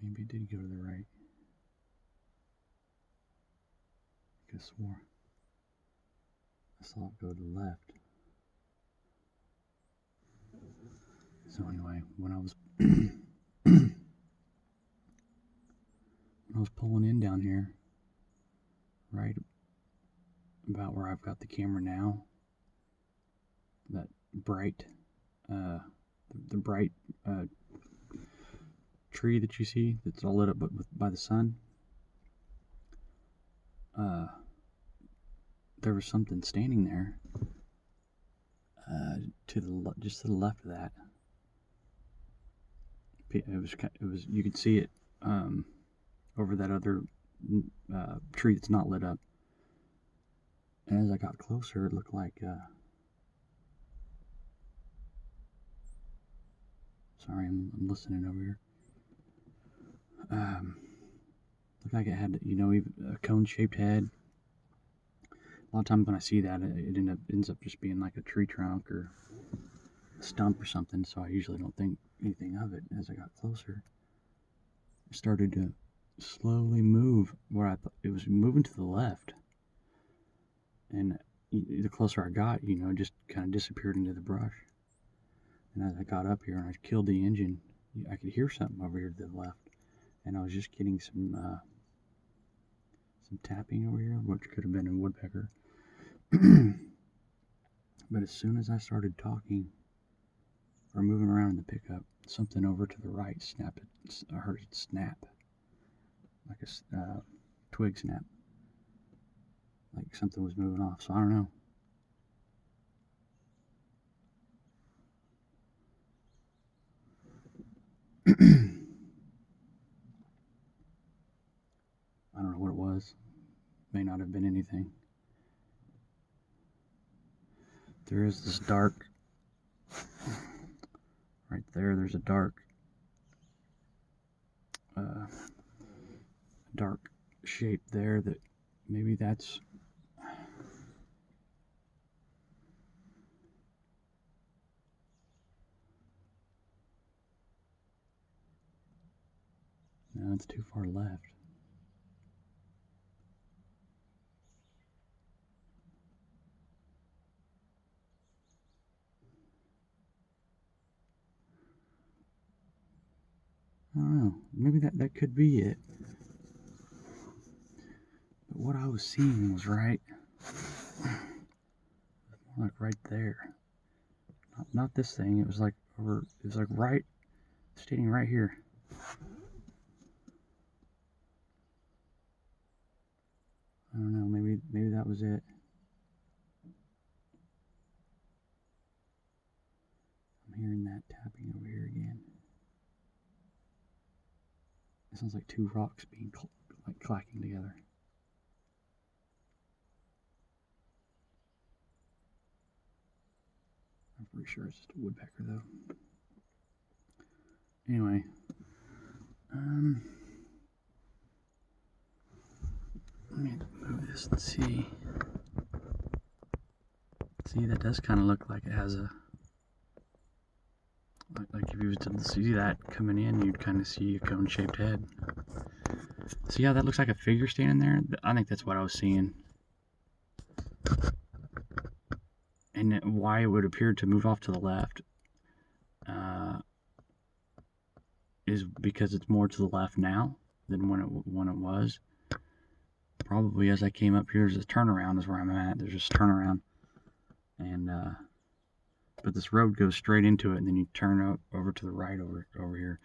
Maybe it did go to the right. I could have swore I saw it go to the left. So anyway, when I was pulling in down here, right about where I've got the camera now, that bright, the bright tree that you see that's all lit up by the sun, there was something standing there, just to the left of that. It was you could see it over that other tree that's not lit up. And as I got closer, it looked like sorry, I'm listening over here. Looked like it had, even a cone-shaped head. A lot of times when I see that, it ends up just being like a tree trunk or a stump or something, so I usually don't think anything of it. As I got closer, it started to slowly move where I thought it was moving to the left. And the closer I got, it just kind of disappeared into the brush. And as I got up here and I killed the engine, I could hear something over here to the left. And I was just getting some tapping over here, which could have been a woodpecker. But as soon as I started talking or moving around in the pickup, something over to the right snapped. I heard it snap, like a twig snap, like something was moving off. So I don't know. I don't know what it was. May not have been anything. There is this dark, right there, there's a dark shape there that maybe that's no, it's too far left. I don't know. Maybe that could be it. But what I was seeing was right there. Not this thing. It was like over. It was like right, standing right here. I don't know. Maybe that was it. I'm hearing that tapping over here again. It sounds like two rocks being like clacking together. I'm pretty sure it's just a woodpecker though. Anyway, let me move this and see. See, that does kind of look like it has a, like if you was to see that coming in, you'd kind of see a cone-shaped head. See how that looks like a figure standing there? I think that's what I was seeing. And why it would appear to move off to the left is because it's more to the left now than when it was. Probably as I came up here, there's a turnaround is where I'm at. There's just a turnaround. And but this road goes straight into it, and then you turn over to the right over here.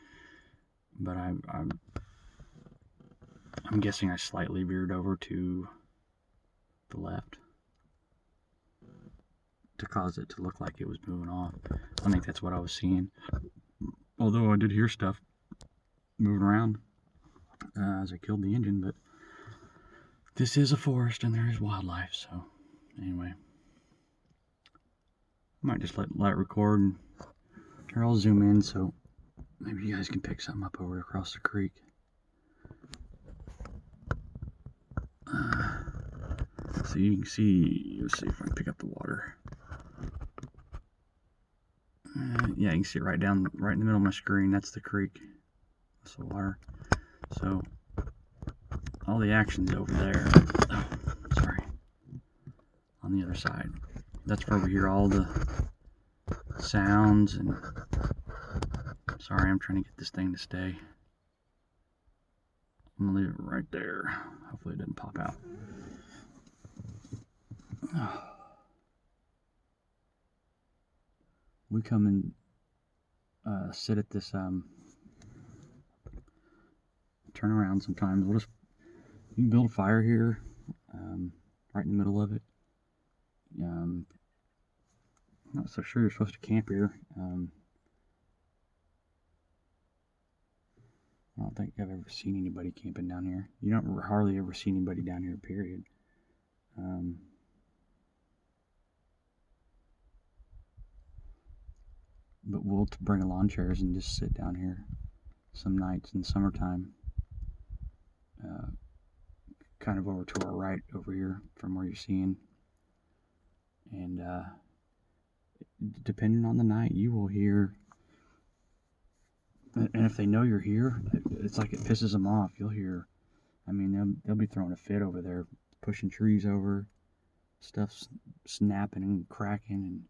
But I'm guessing I slightly veered over to the left to cause it to look like it was moving off. I think that's what I was seeing. Although I did hear stuff moving around as I killed the engine, but this is a forest and there is wildlife, so anyway. I might just let it record, and here I'll zoom in so maybe you guys can pick something up over across the creek. So you can see, let's see if I can pick up the water. Yeah, you can see it right in the middle of my screen. That's the creek. That's the water. So all the action's over there. Oh, sorry. On the other side. That's where we hear all the sounds. And sorry, I'm trying to get this thing to stay. I'm gonna leave it right there. Hopefully it doesn't pop out. We come and sit at this turn around sometimes. You can build a fire here, right in the middle of it. I'm not so sure you're supposed to camp here. I don't think I've ever seen anybody camping down here. You don't hardly ever see anybody down here, period. But we'll bring lawn chairs and just sit down here some nights in summertime. Kind of over to our right over here from where you're seeing. And depending on the night, you will hear. And if they know you're here, it's like it pisses them off. You'll hear. I mean, they'll be throwing a fit over there, pushing trees over, stuff snapping and cracking,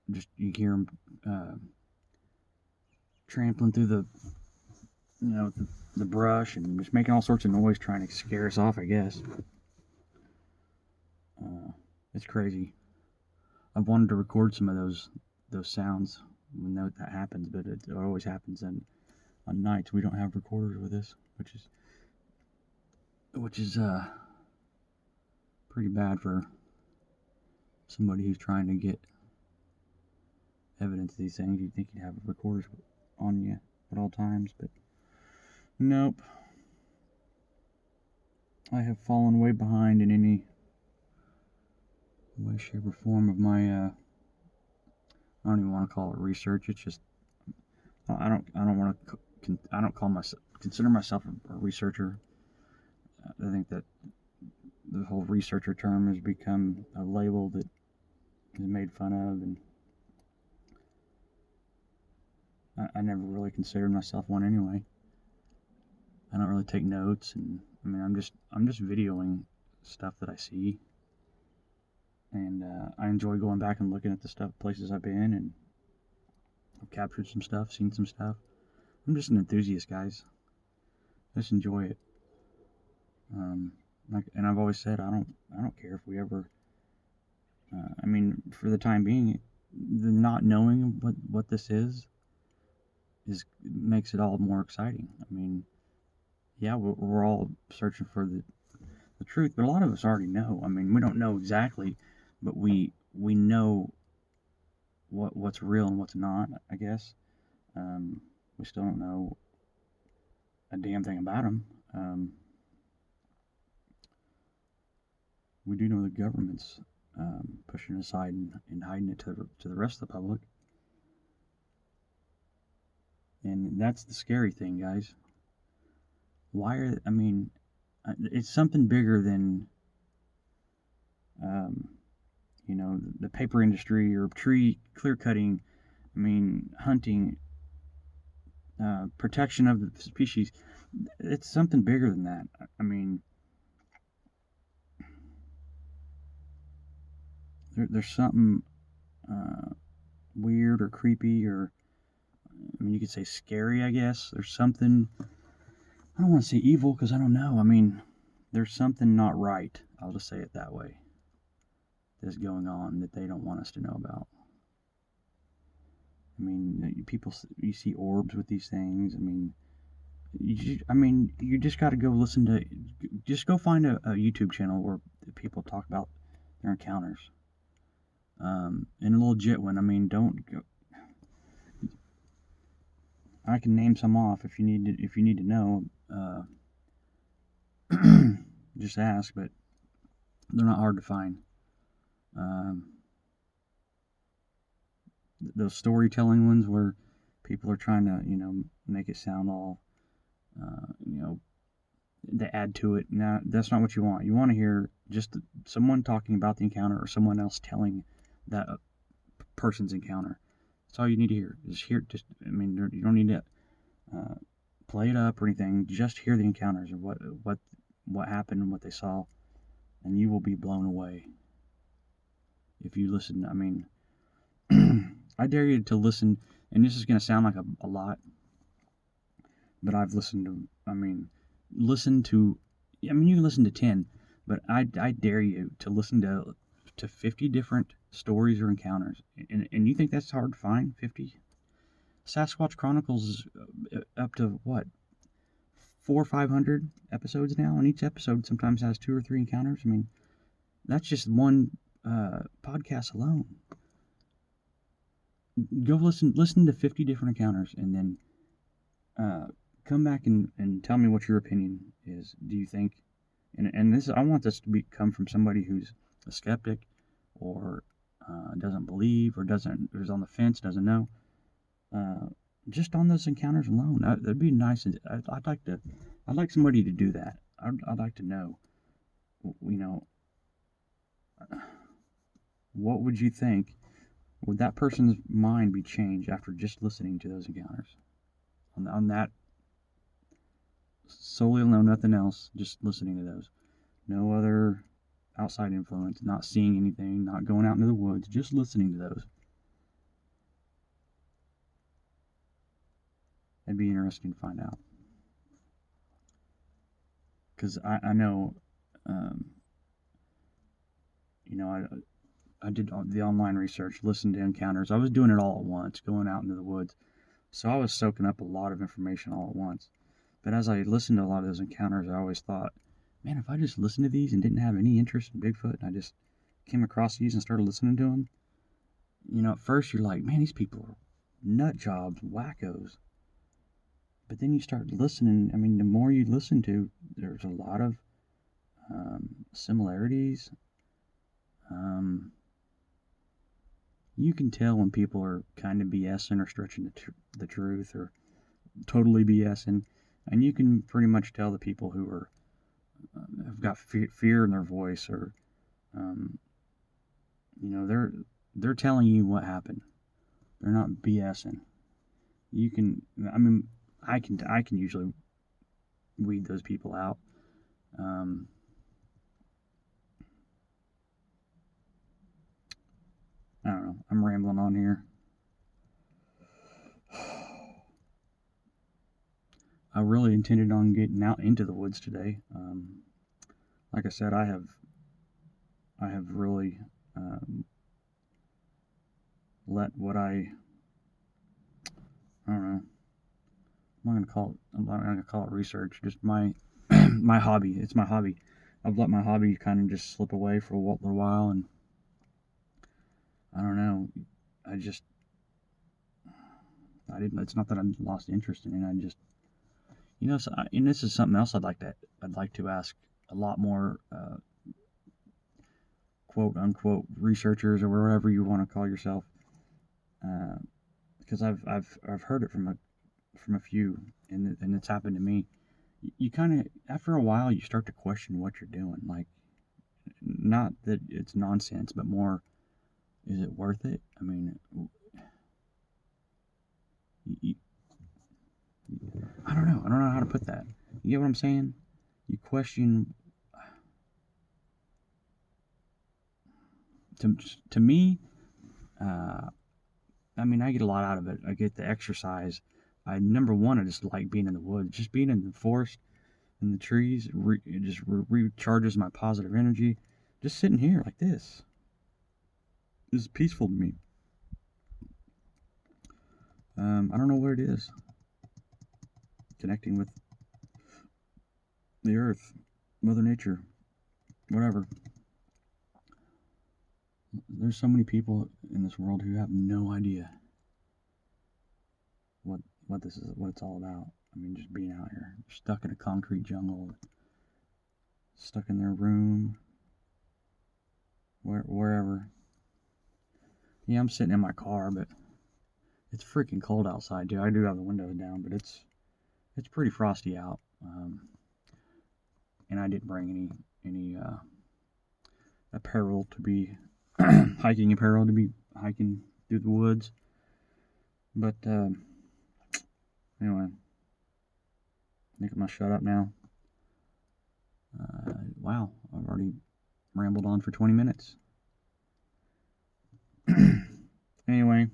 and just you hear them trampling through the brush and just making all sorts of noise, trying to scare us off, I guess. It's crazy. I've wanted to record some of those sounds when that happens, but it always happens on nights. We don't have recorders with us, which is pretty bad for somebody who's trying to get evidence of these things. You'd think you'd have recorders on you at all times, but nope. I have fallen way behind in any way, shape, or form of my I don't even want to call it research. It's just I don't consider myself a researcher. I think that the whole researcher term has become a label that is made fun of, and I never really considered myself one anyway. I don't really take notes, and I mean I'm just videoing stuff that I see. And I enjoy going back and looking at the places I've been, and I've captured some stuff, seen some stuff. I'm just an enthusiast, guys. I just enjoy it. And I've always said I don't care if we ever. I mean, for the time being, the not knowing what this is makes it all more exciting. I mean, yeah, we're all searching for the truth, but a lot of us already know. I mean, we don't know exactly, but we know what's real and what's not, I guess. We still don't know a damn thing about them. We do know the government's pushing it aside and hiding it to the rest of the public. And that's the scary thing, guys. I mean, it's something bigger than the paper industry or tree clear cutting. I mean, hunting, protection of the species. It's something bigger than that. I mean, there's something weird or creepy, or I mean, you could say scary, I guess. There's something. I don't want to say evil because I don't know. I mean, there's something not right. I'll just say it that way. That's going on that they don't want us to know about. I mean, you see orbs with these things. I mean, you just got to go just go find a YouTube channel where people talk about their encounters. And a legit one. I mean, don't go. I can name some off if you need to know. Just ask, but they're not hard to find. Those storytelling ones where people are trying to, make it sound all, they add to it. Now, that's not what you want. You want to hear just someone talking about the encounter or someone else telling that person's encounter. That's all you need to hear. You don't need to play it up or anything. Just hear the encounters and what happened and what they saw, and you will be blown away if you listen. I mean, I dare you to listen, and this is going to sound like a lot, but I've listened to. Listen to. I mean, you can listen to 10, but I dare you to listen to 50 different stories or encounters, and you think that's hard to find? 50? Sasquatch Chronicles is up to what, 400 or 500 episodes now, and each episode sometimes has 2 or 3 encounters. I mean, that's just one podcast alone. Go listen to 50 different encounters, and then come back and tell me what your opinion is. Do you think? And this, I want this to come from somebody who's a skeptic, or doesn't believe, or is on the fence, doesn't know. Just on those encounters alone, that'd be nice. I'd like somebody to do that. I'd like to know. What would you think? Would that person's mind be changed after just listening to those encounters? On that solely alone, nothing else, just listening to those. No other outside influence, not seeing anything, not going out into the woods, just listening to those. It'd be interesting to find out. Because I know, I did the online research, listened to encounters. I was doing it all at once, going out into the woods. So I was soaking up a lot of information all at once. But as I listened to a lot of those encounters, I always thought, man, if I just listened to these and didn't have any interest in Bigfoot, and I just came across these and started listening to them, at first you're like, man, these people are nut jobs, wackos. But then you start listening. I mean, the more you listen to, there's a lot of similarities. You can tell when people are kind of BSing or stretching the truth, or totally BSing, and you can pretty much tell the people who are have got fear in their voice, or they're telling you what happened. They're not BSing. You can. I mean, I can usually weed those people out. I don't know. I'm rambling on here. I really intended on getting out into the woods today. Like I said, I have really let what I don't know. I'm not gonna call it research. Just my my hobby. It's my hobby. I've let my hobby kind of just slip away for a little while, and I don't know. I didn't. It's not that I lost interest in it. I just, and this is something else I'd like to ask a lot more quote unquote researchers, or whatever you want to call yourself, because I've heard it from a few, and it's happened to me. You kind of, after a while, you start to question what you're doing. Like, not that it's nonsense, but more, is it worth it? I mean, I don't know. I don't know how to put that. You get what I'm saying? You question. To me, I mean, I get a lot out of it. I get the exercise. Number one, I just like being in the woods. Just being in the forest, in the trees, it just recharges my positive energy. Just sitting here like this is peaceful to me. I don't know what it is. Connecting with the earth, Mother Nature, whatever. There's so many people in this world who have no idea what it's all about. I mean, just being out here, stuck in a concrete jungle, stuck in their room, wherever. Yeah, I'm sitting in my car, but it's freaking cold outside, dude. I do have the windows down, but it's pretty frosty out. And I didn't bring any apparel to be hiking apparel to be hiking through the woods. But anyway, think I'm gonna shut up now. Wow, I've already rambled on for 20 minutes. Anyway,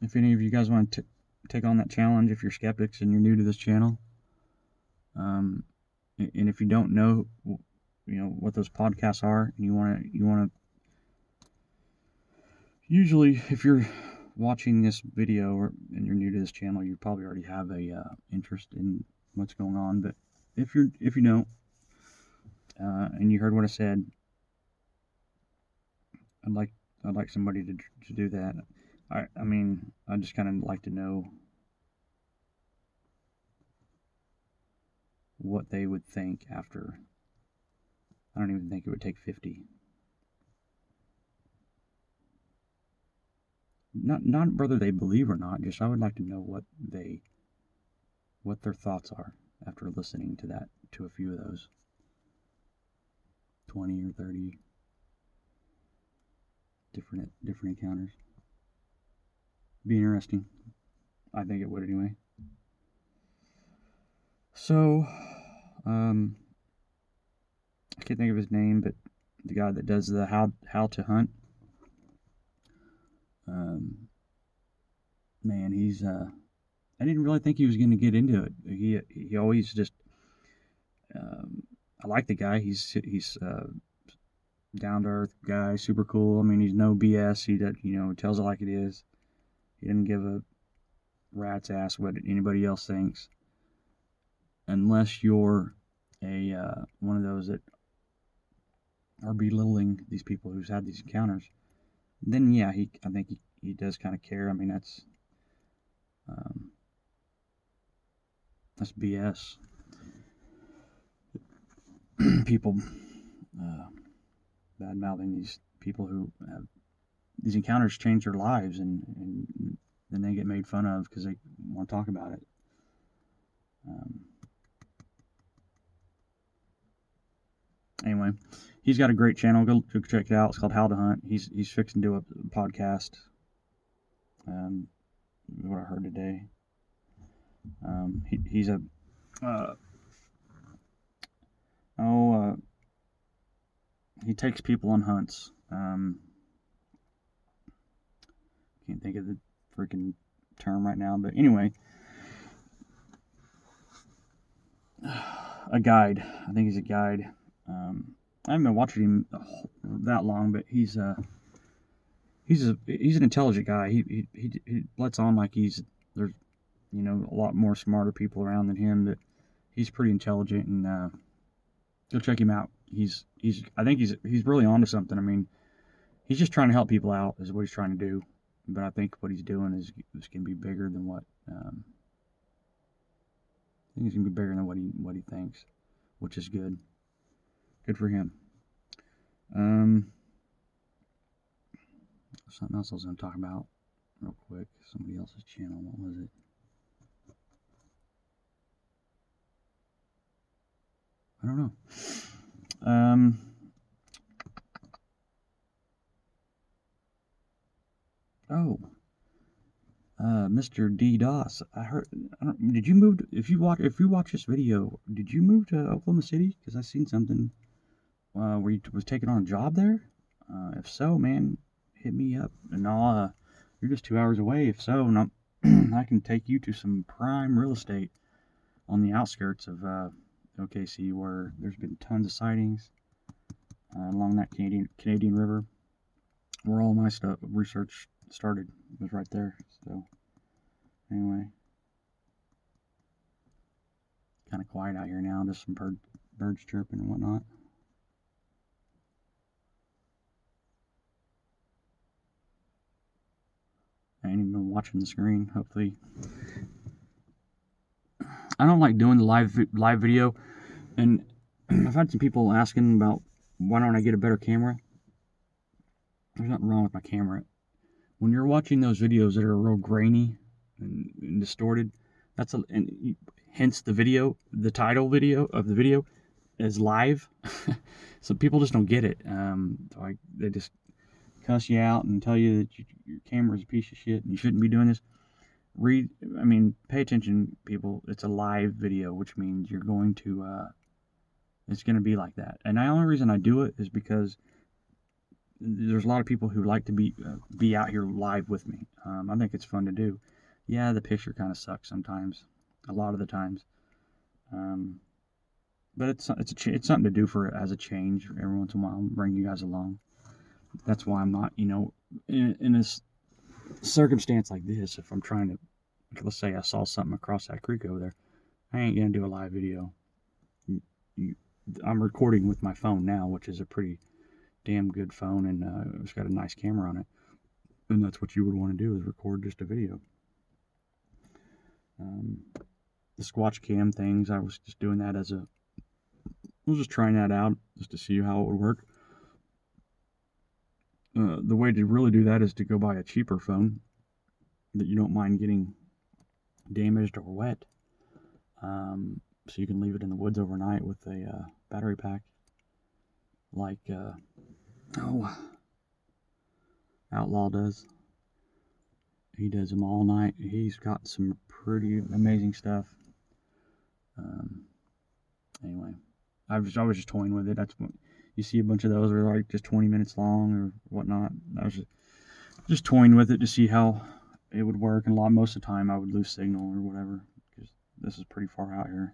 if any of you guys want to take on that challenge, if you're skeptics and you're new to this channel, and if you don't know, what those podcasts are, and you want to, usually if you're watching this video and you're new to this channel, you probably already have a interest in what's going on. But if you don't, and you heard what I said, I'd like somebody to do that. I mean, I just kind of like to know what they would think after. I don't even think it would take 50. Not whether they believe or not, just I would like to know what their thoughts are after listening to a few of those 20 or 30 different encounters. Be interesting. I think it would anyway. So, I can't think of his name, but the guy that does the how to hunt. Man, he's I didn't really think he was going to get into it. He always just I like the guy. He's down to earth guy, super cool. I mean, he's no BS. He tells it like it is. He doesn't give a rat's ass what anybody else thinks, unless you're a one of those that are belittling these people who's had these encounters. Then yeah, I think he does kind of care. I mean, that's BS. People bad mouthing these people who have these encounters change their lives, and then they get made fun of because they want to talk about it. Anyway, he's got a great channel. Go check it out. It's called How to Hunt. He's fixing to do a podcast. What I heard today. He's a he takes people on hunts. Can't think of the freaking term right now, but anyway, a guide. I think he's a guide. I haven't been watching him that long, but he's an intelligent guy. He lets on like there's a lot more smarter people around than him, but he's pretty intelligent, and go check him out. I think he's really onto something. I mean, he's just trying to help people out is what he's trying to do, but I think what he's doing is going to be bigger than what I think he's going to be bigger than what he thinks, which is good. Good for him. Something else I was going to talk about real quick. Somebody else's channel. What was it? I don't know. Mr. D. Doss. I heard. Did you move? If you watch this video, did you move to Oklahoma City? Because I seen something where you was taking on a job there. If so, man, hit me up, and I'll. You're just 2 hours away. If so, and I can take you to some prime real estate on the outskirts of OKC, where there's been tons of sightings along that Canadian River, where all my research started. It was right there. So anyway, kind of quiet out here now. Just some birds chirping and whatnot. I ain't even been watching the screen. Hopefully, I don't like doing the live video, and I've had some people asking about why don't I get a better camera. There's nothing wrong with my camera. When you're watching those videos that are real grainy and distorted, hence the title video of the video is live. So people just don't get it. They just cuss you out and tell you that your camera is a piece of shit and you shouldn't be doing this. pay attention, people. It's a live video, which means you're going to, it's going to be like that. And the only reason I do it is because there's a lot of people who like to be out here live with me. I think it's fun to do. Yeah, the picture kind of sucks sometimes, a lot of the times. But it's something to do as a change every once in a while, bring you guys along. That's why I'm not, in this circumstance like this, if I'm trying to, let's say I saw something across that creek over there, I ain't gonna do a live video. I'm recording with my phone now, which is a pretty damn good phone, and it's got a nice camera on it, and that's what you would want to do, is record just a video. The Squatch cam things, I was just doing that I was just trying that out just to see how it would work. The way to really do that is to go buy a cheaper phone that you don't mind getting damaged or wet, so you can leave it in the woods overnight with a battery pack, like Outlaw does. He does them all night. He's got some pretty amazing stuff. Anyway, I was just toying with it. That's what you see, a bunch of those are like just 20 minutes long or whatnot. I was just toying with it to see how it would work, and most of the time I would lose signal or whatever, because this is pretty far out here.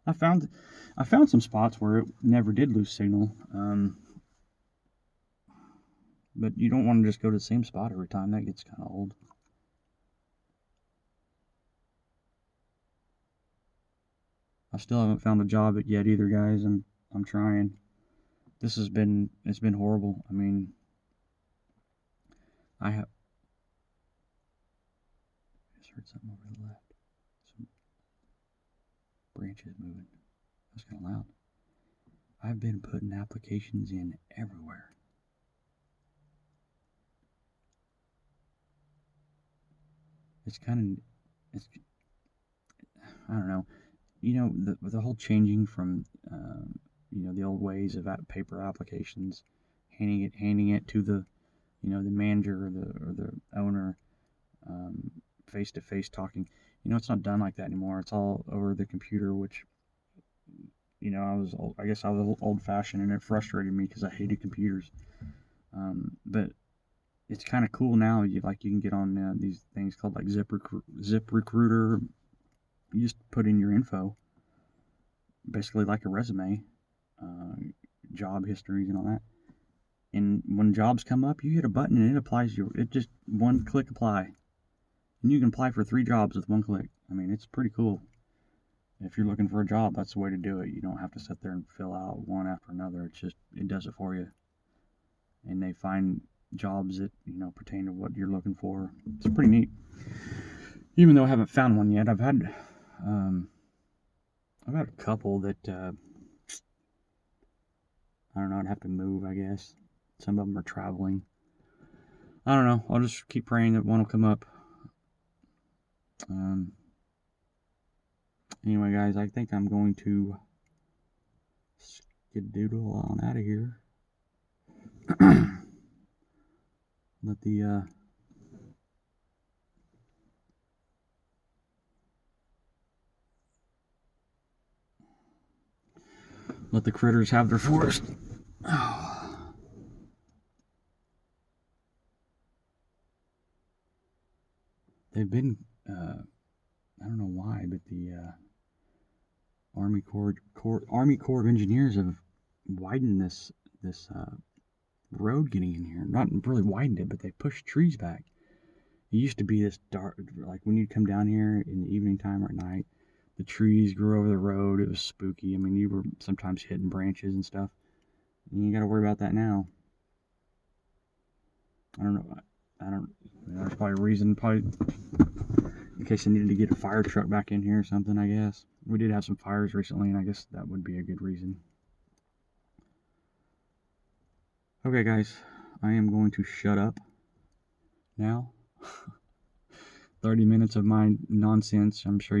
I found some spots where it never did lose signal, but you don't want to just go to the same spot every time. That gets kind of old. I still haven't found a job yet either, guys. I'm trying. It's been horrible. I mean, I just heard something over to the left. Some branches moving. That's kind of loud. I've been putting applications in everywhere. I don't know. The whole changing from, the old ways of paper applications, handing it to the, the manager or the owner, face to face talking. It's not done like that anymore. It's all over the computer, which, I guess I was old fashioned, and it frustrated me because I hated computers. But it's kind of cool now. You can get on these things called like ZipRecruiter. You just put in your info, basically like a resume, job histories and all that. And when jobs come up, you hit a button and it applies it just one click apply. And you can apply for 3 jobs with one click. I mean, it's pretty cool. If you're looking for a job, that's the way to do it. You don't have to sit there and fill out one after another. It does it for you. And they find jobs that, pertain to what you're looking for. It's pretty neat. Even though I haven't found one yet, I've had a couple that, I don't know, I'd have to move, I guess. Some of them are traveling. I don't know. I'll just keep praying that one will come up. Anyway, guys, I think I'm going to skedaddle on out of here. Let the critters have their forest. Oh. They've been, I don't know why, but the Army Corps of Engineers have widened this road getting in here. Not really widened it, but they pushed trees back. It used to be this dark, like when you'd come down here in the evening time or at night, the trees grew over the road. It was spooky. I mean, you were sometimes hitting branches and stuff. You got to worry about that now. I don't know. There's probably a reason, in case I needed to get a fire truck back in here or something, I guess. We did have some fires recently, and I guess that would be a good reason. Okay, guys, I am going to shut up now. 30 minutes of my nonsense. I'm sure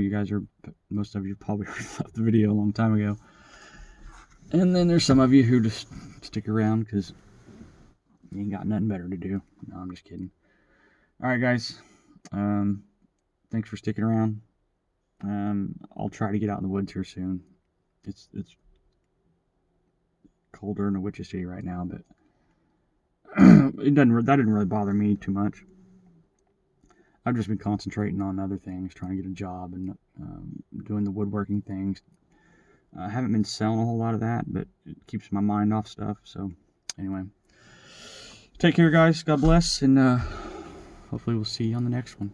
most of you probably left the video a long time ago. And then there's some of you who just stick around because you ain't got nothing better to do. No, I'm just kidding. Alright, guys. Thanks for sticking around. I'll try to get out in the woods here soon. It's colder in the Witches City right now, but that didn't really bother me too much. I've just been concentrating on other things, trying to get a job and doing the woodworking things. I haven't been selling a whole lot of that, but it keeps my mind off stuff. So anyway, take care, guys. God bless, and hopefully we'll see you on the next one.